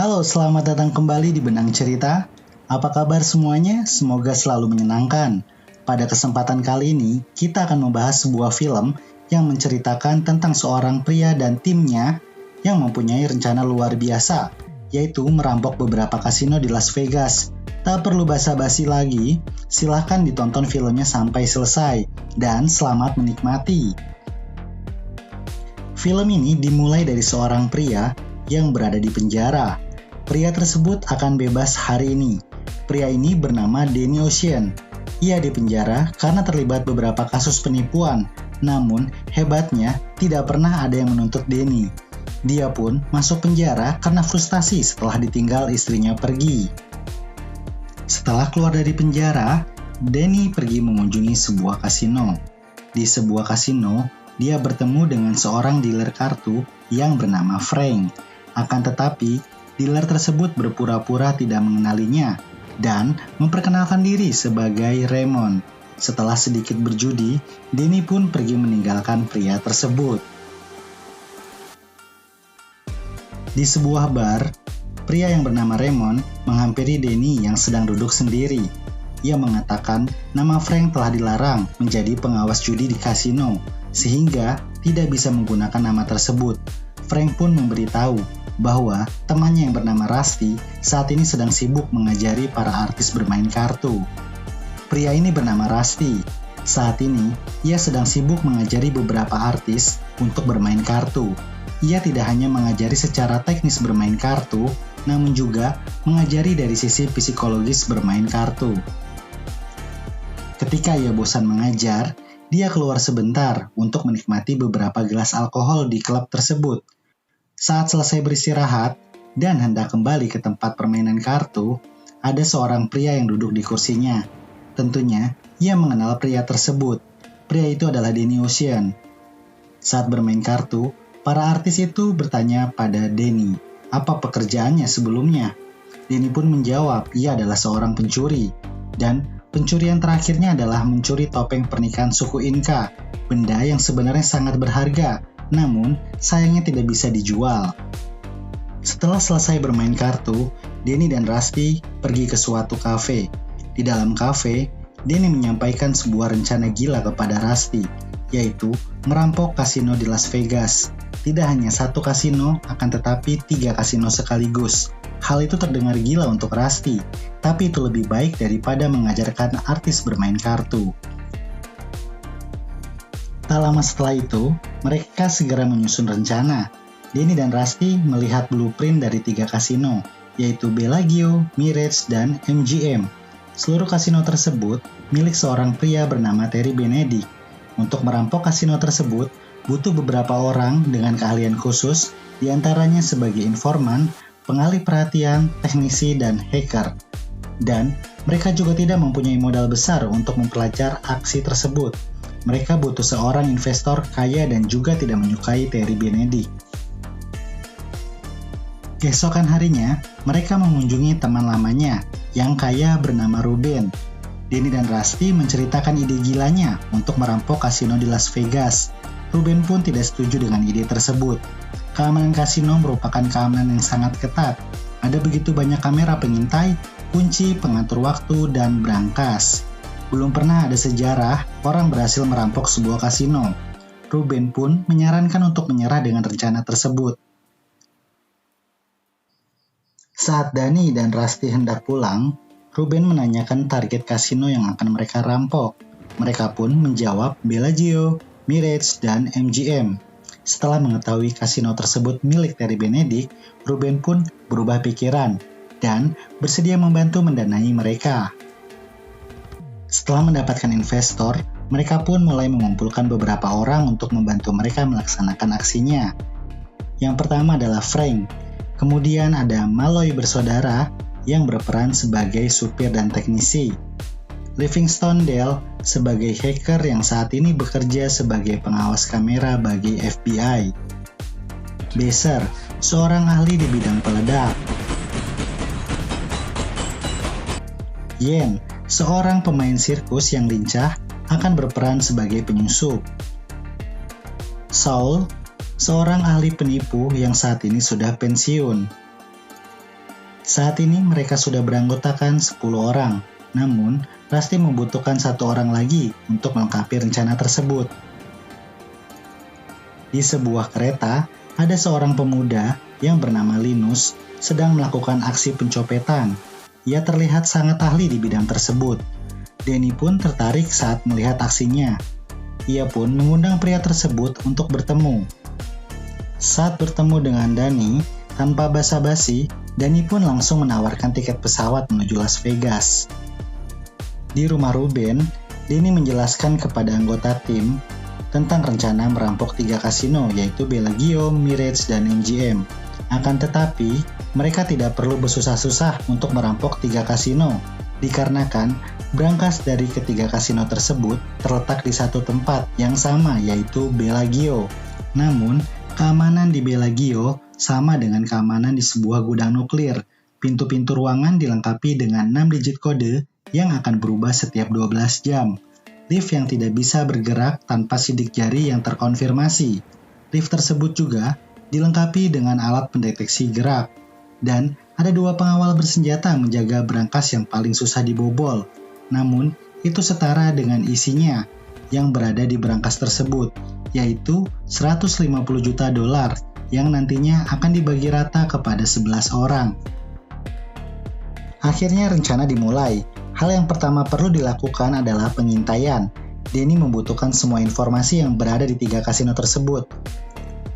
Halo, selamat datang kembali di Benang Cerita. Apa kabar semuanya? Semoga selalu menyenangkan. Pada kesempatan kali ini, kita akan membahas sebuah film yang menceritakan tentang seorang pria dan timnya yang mempunyai rencana luar biasa, yaitu merampok beberapa kasino di Las Vegas. Tak perlu basa-basi lagi, silahkan ditonton filmnya sampai selesai, dan selamat menikmati. Film ini dimulai dari seorang pria yang berada di penjara. Pria tersebut akan bebas hari ini. Pria ini bernama Danny Ocean. Ia dipenjara karena terlibat beberapa kasus penipuan. Namun, hebatnya tidak pernah ada yang menuntut Danny. Dia pun masuk penjara karena frustasi setelah ditinggal istrinya pergi. Setelah keluar dari penjara, Danny pergi mengunjungi sebuah kasino. Di sebuah kasino, dia bertemu dengan seorang dealer kartu yang bernama Frank. Akan tetapi, dealer tersebut berpura-pura tidak mengenalinya dan memperkenalkan diri sebagai Raymond. Setelah sedikit berjudi, Danny pun pergi meninggalkan pria tersebut. Di sebuah bar, pria yang bernama Raymond menghampiri Danny yang sedang duduk sendiri. Ia mengatakan nama Frank telah dilarang menjadi pengawas judi di kasino, sehingga tidak bisa menggunakan nama tersebut. Frank pun memberitahu bahwa temannya yang bernama Rusty saat ini sedang sibuk mengajari para artis bermain kartu. Pria ini bernama Rusty. Saat ini, ia sedang sibuk mengajari beberapa artis untuk bermain kartu. Ia tidak hanya mengajari secara teknis bermain kartu, namun juga mengajari dari sisi psikologis bermain kartu. Ketika ia bosan mengajar, dia keluar sebentar untuk menikmati beberapa gelas alkohol di klub tersebut. Saat selesai beristirahat dan hendak kembali ke tempat permainan kartu, ada seorang pria yang duduk di kursinya. Tentunya, ia mengenal pria tersebut. Pria itu adalah Danny Ocean. Saat bermain kartu, para artis itu bertanya pada Danny, apa pekerjaannya sebelumnya? Danny pun menjawab, ia adalah seorang pencuri. Dan pencurian terakhirnya adalah mencuri topeng pernikahan suku Inca, benda yang sebenarnya sangat berharga, namun sayangnya tidak bisa dijual. Setelah selesai bermain kartu, Danny dan Rusty pergi ke suatu kafe. Di dalam kafe, Danny menyampaikan sebuah rencana gila kepada Rusty, yaitu merampok kasino di Las Vegas. Tidak hanya satu kasino, akan tetapi 3 kasino sekaligus. Hal itu terdengar gila untuk Rusty, tapi itu lebih baik daripada mengajarkan artis bermain kartu. Tak lama setelah itu, mereka segera menyusun rencana. Danny dan Rusty melihat blueprint dari 3 kasino, yaitu Bellagio, Mirage, dan MGM. Seluruh kasino tersebut milik seorang pria bernama Terry Benedict. Untuk merampok kasino tersebut, butuh beberapa orang dengan keahlian khusus, diantaranya sebagai informan, pengalih perhatian, teknisi, dan hacker. Dan mereka juga tidak mempunyai modal besar untuk mempelajari aksi tersebut. Mereka butuh seorang investor kaya dan juga tidak menyukai Terry Benedict. Keesokan harinya, mereka mengunjungi teman lamanya yang kaya bernama Ruben. Danny dan Rusty menceritakan ide gilanya untuk merampok kasino di Las Vegas. Ruben pun tidak setuju dengan ide tersebut. Keamanan kasino merupakan keamanan yang sangat ketat. Ada begitu banyak kamera pengintai, kunci, pengatur waktu, dan brankas. Belum pernah ada sejarah orang berhasil merampok sebuah kasino. Ruben pun menyarankan untuk menyerah dengan rencana tersebut. Saat Danny dan Rusty hendak pulang, Ruben menanyakan target kasino yang akan mereka rampok. Mereka pun menjawab Bellagio, Mirage, dan MGM. Setelah mengetahui kasino tersebut milik Terry Benedict, Ruben pun berubah pikiran dan bersedia membantu mendanai mereka. Setelah mendapatkan investor, mereka pun mulai mengumpulkan beberapa orang untuk membantu mereka melaksanakan aksinya. Yang pertama adalah Frank, kemudian ada Malloy bersaudara yang berperan sebagai supir dan teknisi, Livingstone Dale sebagai hacker yang saat ini bekerja sebagai pengawas kamera bagi FBI, Besser, seorang ahli di bidang peledak, Yen, seorang pemain sirkus yang lincah akan berperan sebagai penyusup, Saul, seorang ahli penipu yang saat ini sudah pensiun, Saat ini mereka sudah beranggotakan 10 orang, namun Rusty membutuhkan 1 orang lagi untuk melengkapi rencana tersebut. Di sebuah kereta, ada seorang pemuda yang bernama Linus sedang melakukan aksi pencopetan. Ia terlihat sangat ahli di bidang tersebut. Danny pun tertarik saat melihat aksinya. Ia pun mengundang pria tersebut untuk bertemu. Saat bertemu dengan Danny, tanpa basa-basi, Danny pun langsung menawarkan tiket pesawat menuju Las Vegas. Di rumah Ruben, Danny menjelaskan kepada anggota tim tentang rencana merampok 3 kasino, yaitu Bellagio, Mirage, dan MGM. Akan tetapi, mereka tidak perlu bersusah-susah untuk merampok 3 kasino, dikarenakan brankas dari ketiga kasino tersebut terletak di satu tempat yang sama, yaitu Bellagio. Namun, keamanan di Bellagio sama dengan keamanan di sebuah gudang nuklir. Pintu-pintu ruangan dilengkapi dengan 6 digit kode yang akan berubah setiap 12 jam. Lift yang tidak bisa bergerak tanpa sidik jari yang terkonfirmasi. Lift tersebut juga dilengkapi dengan alat pendeteksi gerak. Dan ada 2 pengawal bersenjata menjaga brankas yang paling susah dibobol. Namun, itu setara dengan isinya yang berada di brankas tersebut, yaitu $150 juta yang nantinya akan dibagi rata kepada 11 orang. Akhirnya rencana dimulai. Hal yang pertama perlu dilakukan adalah pengintaian. Danny membutuhkan semua informasi yang berada di 3 kasino tersebut,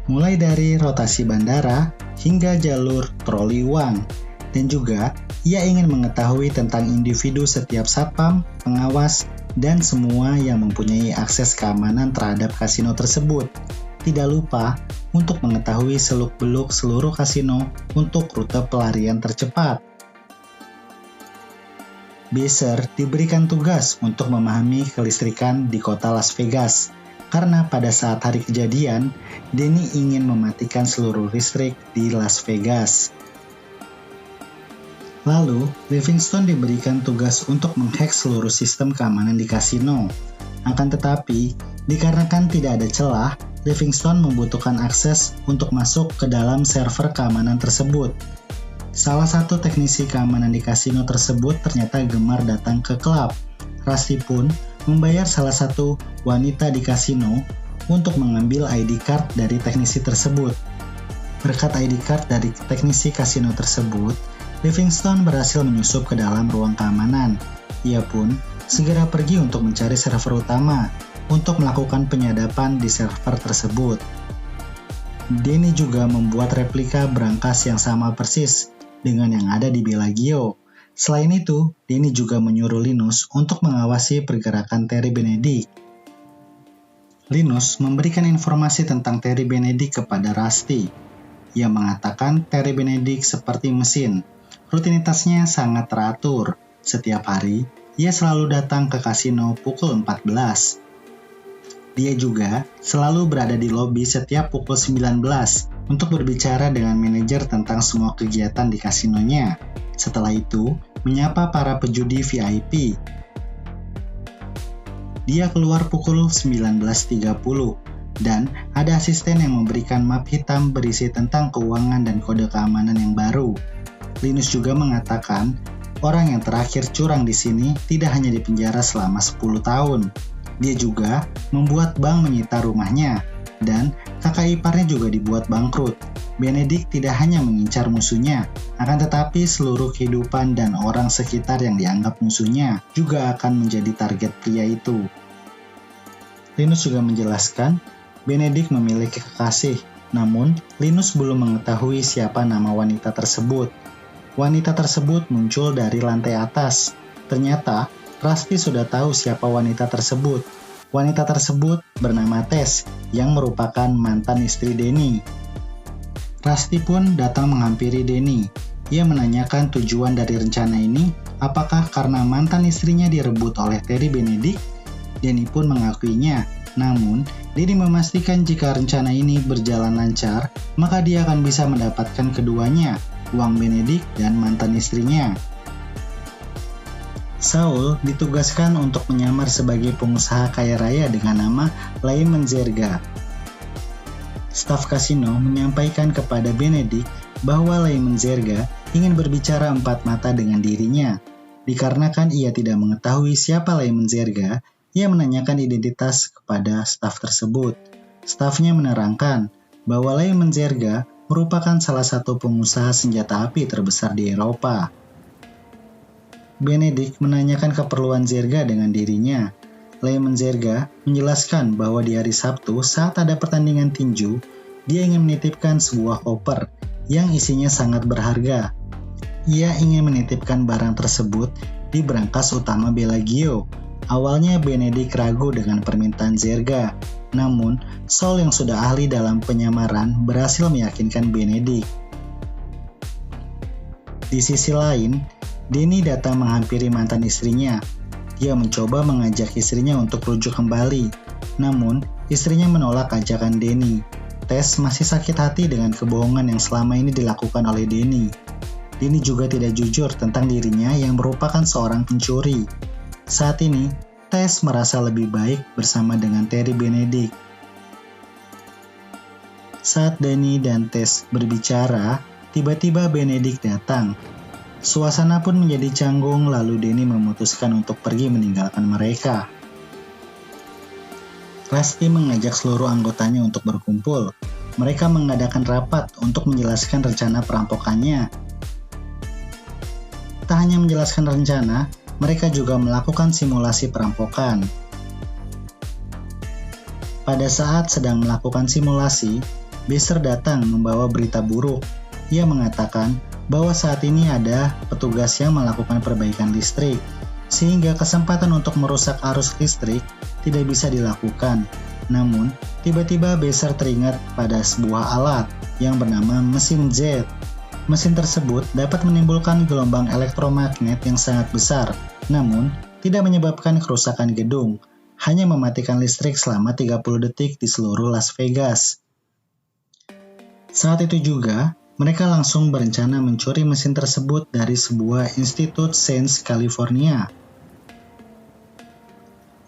mulai dari rotasi bandara hingga jalur troli uang. Dan juga, ia ingin mengetahui tentang individu setiap satpam, pengawas, dan semua yang mempunyai akses keamanan terhadap kasino tersebut. Tidak lupa untuk mengetahui seluk-beluk seluruh kasino untuk rute pelarian tercepat. Becer diberikan tugas untuk memahami kelistrikan di kota Las Vegas, karena pada saat hari kejadian, Danny ingin mematikan seluruh listrik di Las Vegas. Lalu, Livingstone diberikan tugas untuk menghack seluruh sistem keamanan di kasino. Akan tetapi, dikarenakan tidak ada celah, Livingstone membutuhkan akses untuk masuk ke dalam server keamanan tersebut. Salah satu teknisi keamanan di kasino tersebut ternyata gemar datang ke klub. Rusty pun membayar salah satu wanita di kasino untuk mengambil ID card dari teknisi tersebut. Berkat ID card dari teknisi kasino tersebut, Livingstone berhasil menyusup ke dalam ruang keamanan. Ia pun segera pergi untuk mencari server utama untuk melakukan penyadapan di server tersebut. Danny juga membuat replika brankas yang sama persis dengan yang ada di Bellagio. Selain itu, Danny juga menyuruh Linus untuk mengawasi pergerakan Terry Benedict. Linus memberikan informasi tentang Terry Benedict kepada Rusty. Ia mengatakan Terry Benedict seperti mesin. Rutinitasnya sangat teratur. Setiap hari, ia selalu datang ke kasino pukul 14. Dia juga selalu berada di lobi setiap pukul 19 untuk berbicara dengan manajer tentang semua kegiatan di kasinonya. Setelah itu, menyapa para pejudi VIP. Dia keluar pukul 19.30 dan ada asisten yang memberikan map hitam berisi tentang keuangan dan kode keamanan yang baru. Linus juga mengatakan orang yang terakhir curang di sini tidak hanya dipenjara selama 10 tahun. Dia juga membuat bank menyita rumahnya, dan kakak iparnya juga dibuat bangkrut. Benedict tidak hanya mengincar musuhnya, akan tetapi seluruh kehidupan dan orang sekitar yang dianggap musuhnya juga akan menjadi target pria itu. Linus juga menjelaskan, Benedict memiliki kekasih, namun Linus belum mengetahui siapa nama wanita tersebut. Wanita tersebut muncul dari lantai atas. Ternyata, Rusty sudah tahu siapa wanita tersebut. Wanita tersebut bernama Tess, yang merupakan mantan istri Danny. Rusty pun datang menghampiri Danny. Ia menanyakan tujuan dari rencana ini, apakah karena mantan istrinya direbut oleh Terry Benedict? Danny pun mengakuinya. Namun, Danny memastikan jika rencana ini berjalan lancar, maka dia akan bisa mendapatkan keduanya, uang Benedict dan mantan istrinya. Saul ditugaskan untuk menyamar sebagai pengusaha kaya raya dengan nama Lyman Zerga. Staf kasino menyampaikan kepada Benedict bahwa Lyman Zerga ingin berbicara empat mata dengan dirinya. Dikarenakan ia tidak mengetahui siapa Lei Menzerga, ia menanyakan identitas kepada staf tersebut. Stafnya menerangkan bahwa Lei Menzerga merupakan salah satu pengusaha senjata api terbesar di Eropa. Benedict menanyakan keperluan Zerga dengan dirinya. Lei Menzerga menjelaskan bahwa di hari Sabtu saat ada pertandingan tinju, dia ingin menitipkan sebuah koper yang isinya sangat berharga. Ia ingin menitipkan barang tersebut di brankas utama Bellagio. Awalnya Benedict ragu dengan permintaan Zerga, namun Saul yang sudah ahli dalam penyamaran berhasil meyakinkan Benedict. Di sisi lain, Denny datang menghampiri mantan istrinya. Dia mencoba mengajak istrinya untuk rujuk kembali, namun istrinya menolak ajakan Denny. Tess masih sakit hati dengan kebohongan yang selama ini dilakukan oleh Denny. Denny juga tidak jujur tentang dirinya yang merupakan seorang pencuri. Saat ini, Tess merasa lebih baik bersama dengan Terry Benedict. Saat Denny dan Tess berbicara, tiba-tiba Benedict datang. Suasana pun menjadi canggung, lalu Denny memutuskan untuk pergi meninggalkan mereka. Rusty mengajak seluruh anggotanya untuk berkumpul. Mereka mengadakan rapat untuk menjelaskan rencana perampokannya. Tak hanya menjelaskan rencana, mereka juga melakukan simulasi perampokan. Pada saat sedang melakukan simulasi, Besser datang membawa berita buruk. Ia mengatakan bahwa saat ini ada petugas yang melakukan perbaikan listrik, sehingga kesempatan untuk merusak arus listrik tidak bisa dilakukan. Namun, tiba-tiba Besser teringat pada sebuah alat yang bernama mesin Z. Mesin tersebut dapat menimbulkan gelombang elektromagnet yang sangat besar, namun tidak menyebabkan kerusakan gedung, hanya mematikan listrik selama 30 detik di seluruh Las Vegas. Saat itu juga, mereka langsung berencana mencuri mesin tersebut dari sebuah institut Saints California.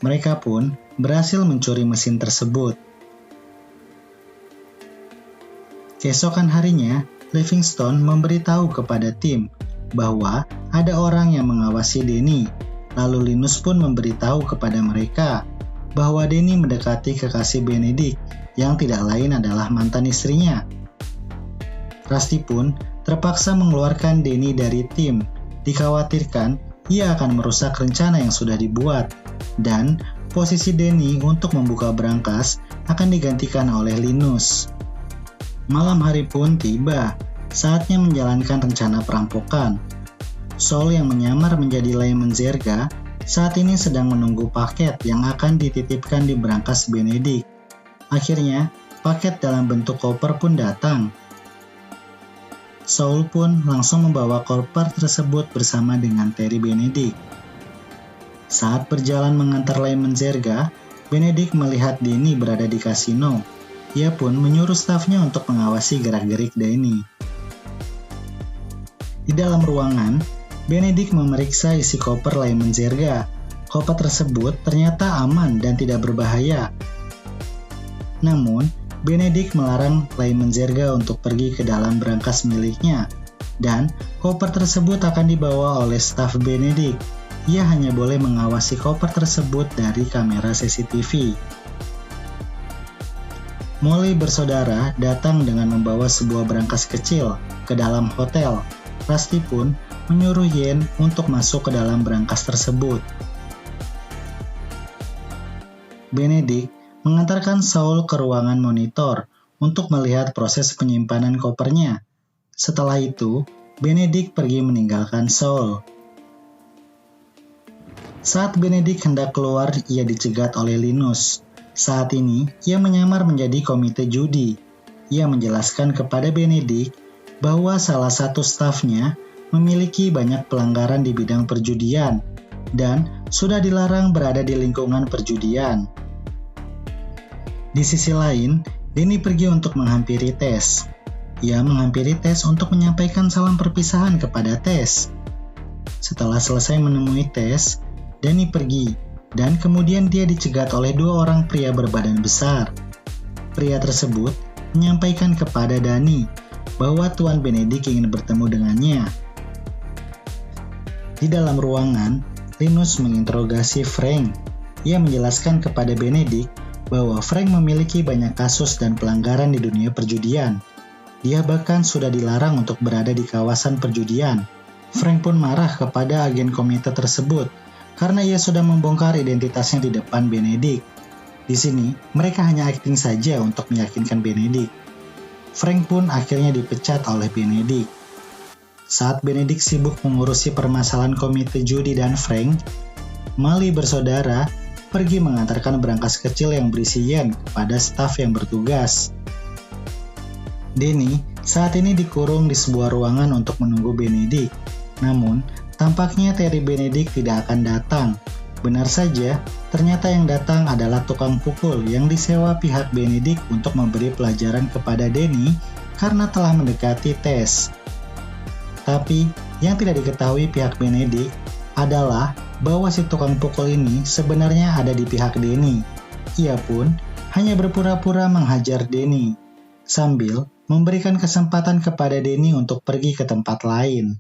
Mereka pun berhasil mencuri mesin tersebut. Keesokan harinya, Livingstone memberitahu kepada tim bahwa ada orang yang mengawasi Denny. Lalu Linus pun memberitahu kepada mereka bahwa Denny mendekati kekasih Benedict yang tidak lain adalah mantan istrinya. Rusty pun terpaksa mengeluarkan Denny dari tim. Dikhawatirkan ia akan merusak rencana yang sudah dibuat, dan posisi Denny untuk membuka brankas akan digantikan oleh Linus. Malam hari pun tiba, saatnya menjalankan rencana perampokan. Saul yang menyamar menjadi Lei Menzerga saat ini sedang menunggu paket yang akan dititipkan di brankas Benedict. Akhirnya, paket dalam bentuk koper pun datang. Saul pun langsung membawa koper tersebut bersama dengan Terry Benedict. Saat berjalan mengantar Lei Menzerga, Benedict melihat Denny berada di kasino. Ia pun menyuruh stafnya untuk mengawasi gerak-gerik Denny. Di dalam ruangan, Benedict memeriksa isi koper Lei Menzerga. Koper tersebut ternyata aman dan tidak berbahaya. Namun, Benedict melarang Lei Menzerga untuk pergi ke dalam brankas miliknya, dan koper tersebut akan dibawa oleh staf Benedict. Ia hanya boleh mengawasi koper tersebut dari kamera CCTV. Molly bersaudara datang dengan membawa sebuah brankas kecil ke dalam hotel. Rusty pun menyuruh Yen untuk masuk ke dalam brankas tersebut. Benedict mengantarkan Saul ke ruangan monitor untuk melihat proses penyimpanan kopernya. Setelah itu, Benedict pergi meninggalkan Saul. Saat Benedict hendak keluar, ia dicegat oleh Linus. Saat ini, ia menyamar menjadi komite judi. Ia menjelaskan kepada Benedict bahwa salah satu stafnya memiliki banyak pelanggaran di bidang perjudian dan sudah dilarang berada di lingkungan perjudian. Di sisi lain, Denny pergi untuk menghampiri Tess. Ia menghampiri Tess untuk menyampaikan salam perpisahan kepada Tess. Setelah selesai menemui Tess, Denny pergi, dan kemudian dia dicegat oleh dua orang pria berbadan besar. Pria tersebut menyampaikan kepada Danny bahwa Tuan Benedict ingin bertemu dengannya. Di dalam ruangan, Linus menginterogasi Frank. Ia menjelaskan kepada Benedict bahwa Frank memiliki banyak kasus dan pelanggaran di dunia perjudian. Dia bahkan sudah dilarang untuk berada di kawasan perjudian. Frank pun marah kepada agen komite tersebut karena ia sudah membongkar identitasnya di depan Benedict. Di sini, mereka hanya akting saja untuk meyakinkan Benedict. Frank pun akhirnya dipecat oleh Benedict. Saat Benedict sibuk mengurusi permasalahan komite judi dan Frank, Mali bersaudara pergi mengantarkan berangkas kecil yang berisi yen kepada staf yang bertugas. Denny saat ini dikurung di sebuah ruangan untuk menunggu Benedict. Namun, tampaknya Terry Benedict tidak akan datang. Benar saja, ternyata yang datang adalah tukang pukul yang disewa pihak Benedict untuk memberi pelajaran kepada Denny karena telah mendekati tes. Tapi, yang tidak diketahui pihak Benedict adalah bahwa si tukang pukul ini sebenarnya ada di pihak Denny. Ia pun hanya berpura-pura menghajar Denny, sambil memberikan kesempatan kepada Denny untuk pergi ke tempat lain.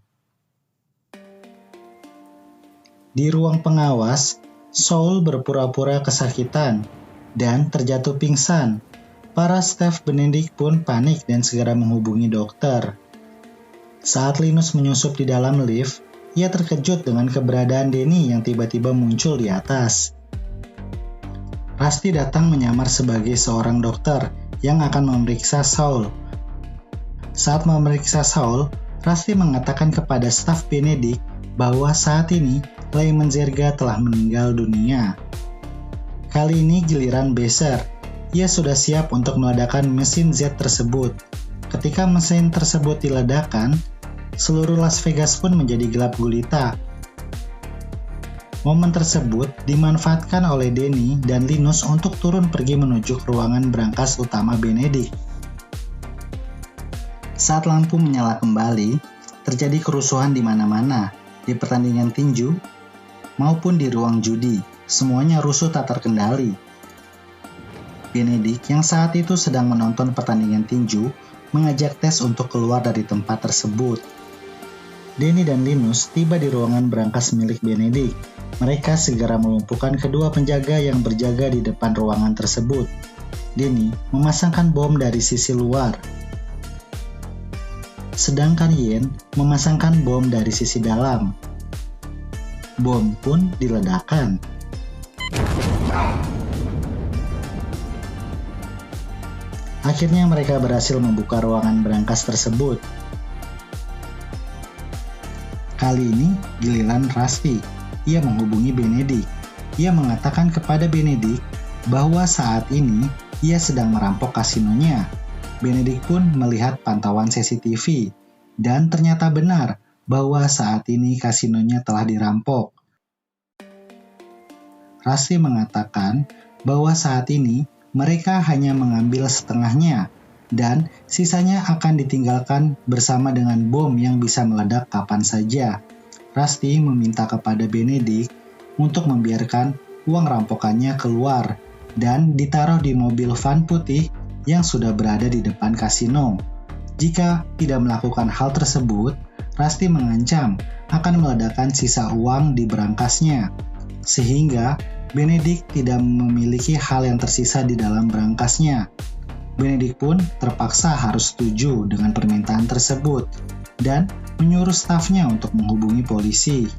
Di ruang pengawas, Saul berpura-pura kesakitan dan terjatuh pingsan. Para staf Benedict pun panik dan segera menghubungi dokter. Saat Linus menyusup di dalam lift, ia terkejut dengan keberadaan Denny yang tiba-tiba muncul di atas. Rusty datang menyamar sebagai seorang dokter yang akan memeriksa Saul. Saat memeriksa Saul, Rusty mengatakan kepada staf Benedict bahwa saat ini Lyman Zerga telah meninggal dunia. Kali ini giliran Besser. Ia sudah siap untuk meledakkan mesin Z tersebut. Ketika mesin tersebut diledakkan, seluruh Las Vegas pun menjadi gelap gulita. Momen tersebut dimanfaatkan oleh Denny dan Linus untuk turun pergi menuju ke ruangan berangkas utama Benedict. Saat lampu menyala kembali, terjadi kerusuhan di mana-mana, di pertandingan tinju maupun di ruang judi. Semuanya rusuh tak terkendali. Benedict yang saat itu sedang menonton pertandingan tinju mengajak Tess untuk keluar dari tempat tersebut. Denny dan Linus tiba di ruangan berangkas milik Benedict. Mereka segera melumpuhkan kedua penjaga yang berjaga di depan ruangan tersebut. Denny memasangkan bom dari sisi luar, sedangkan Yen memasangkan bom dari sisi dalam. Bom pun diledakkan. Akhirnya mereka berhasil membuka ruangan berangkas tersebut. Kali ini giliran Rusty. Ia menghubungi Benedict. Ia mengatakan kepada Benedict bahwa saat ini ia sedang merampok kasinonya. Benedict pun melihat pantauan CCTV dan ternyata benar bahwa saat ini kasinonya telah dirampok. Rusty mengatakan bahwa saat ini mereka hanya mengambil setengahnya dan sisanya akan ditinggalkan bersama dengan bom yang bisa meledak kapan saja. Rusty meminta kepada Benedict untuk membiarkan uang rampokannya keluar dan ditaruh di mobil van putih yang sudah berada di depan kasino. Jika tidak melakukan hal tersebut, Rusty mengancam akan meledakkan sisa uang di berangkasnya, sehingga Benedict tidak memiliki hal yang tersisa di dalam berangkasnya. Benedict pun terpaksa harus setuju dengan permintaan tersebut dan menyuruh stafnya untuk menghubungi polisi.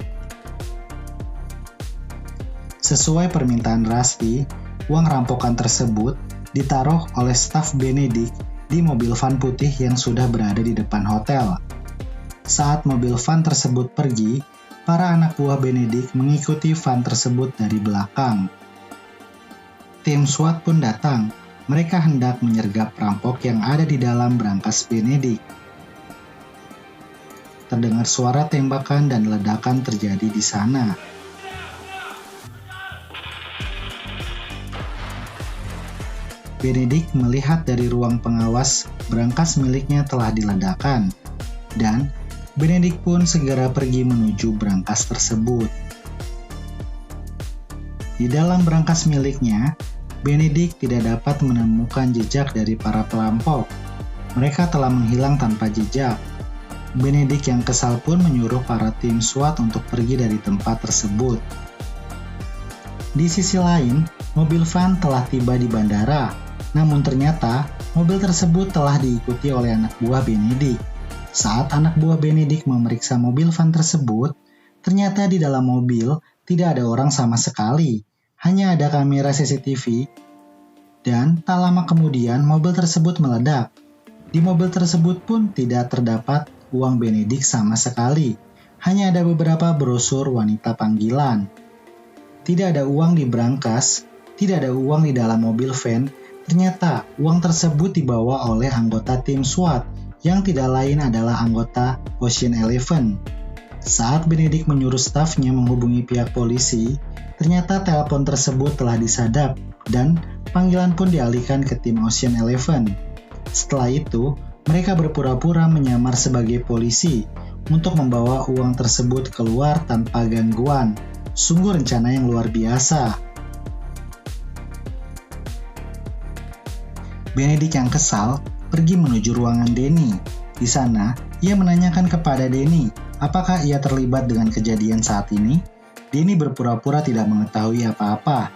Sesuai permintaan Rusty, uang rampokan tersebut ditaruh oleh staf Benedict di mobil van putih yang sudah berada di depan hotel. Saat mobil van tersebut pergi, para anak buah Benedict mengikuti van tersebut dari belakang. Tim SWAT pun datang. Mereka hendak menyergap perampok yang ada di dalam berangkas Benedict. Terdengar suara tembakan dan ledakan terjadi di sana. Benedict melihat dari ruang pengawas berangkas miliknya telah diledakkan, dan Benedict pun segera pergi menuju berangkas tersebut. Di dalam berangkas miliknya, Benedict tidak dapat menemukan jejak dari para perampok. mereka telah menghilang tanpa jejak. Benedict yang kesal pun menyuruh para tim SWAT untuk pergi dari tempat tersebut. Di sisi lain, mobil van telah tiba di bandara. Namun ternyata, mobil tersebut telah diikuti oleh anak buah Benedict. Saat anak buah Benedict memeriksa mobil van tersebut, ternyata di dalam mobil tidak ada orang sama sekali. Hanya ada kamera CCTV, dan tak lama kemudian mobil tersebut meledak. Di mobil tersebut pun tidak terdapat uang Benedict sama sekali. Hanya ada beberapa brosur wanita panggilan. Tidak ada uang di brankas, tidak ada uang di dalam mobil van. Ternyata uang tersebut dibawa oleh anggota tim SWAT yang tidak lain adalah anggota Ocean Eleven. Saat Benedict menyuruh stafnya menghubungi pihak polisi, ternyata telepon tersebut telah disadap dan panggilan pun dialihkan ke tim Ocean Eleven. Setelah itu, mereka berpura-pura menyamar sebagai polisi untuk membawa uang tersebut keluar tanpa gangguan. Sungguh rencana yang luar biasa. Benedict yang kesal pergi menuju ruangan Denny. Di sana, ia menanyakan kepada Denny apakah ia terlibat dengan kejadian saat ini. Denny berpura-pura tidak mengetahui apa-apa.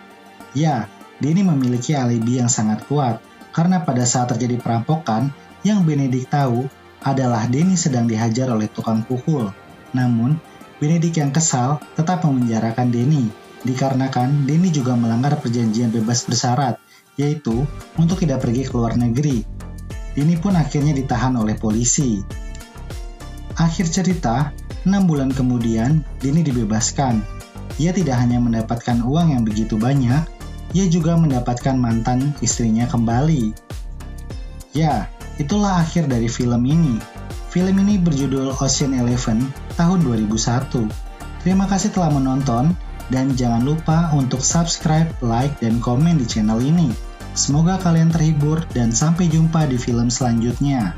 Ya, Denny memiliki alibi yang sangat kuat karena pada saat terjadi perampokan, yang Benedict tahu adalah Denny sedang dihajar oleh tukang pukul. Namun, Benedict yang kesal tetap memenjarakan Denny, dikarenakan Denny juga melanggar perjanjian bebas bersyarat, yaitu untuk tidak pergi ke luar negeri. Denny pun akhirnya ditahan oleh polisi. Akhir cerita, 6 bulan kemudian, Denny dibebaskan. Ia tidak hanya mendapatkan uang yang begitu banyak, ia juga mendapatkan mantan istrinya kembali. Ya, itulah akhir dari film ini. Film ini berjudul Ocean Eleven tahun 2001. Terima kasih telah menonton, dan jangan lupa untuk subscribe, like, dan komen di channel ini. Semoga kalian terhibur dan sampai jumpa di film selanjutnya.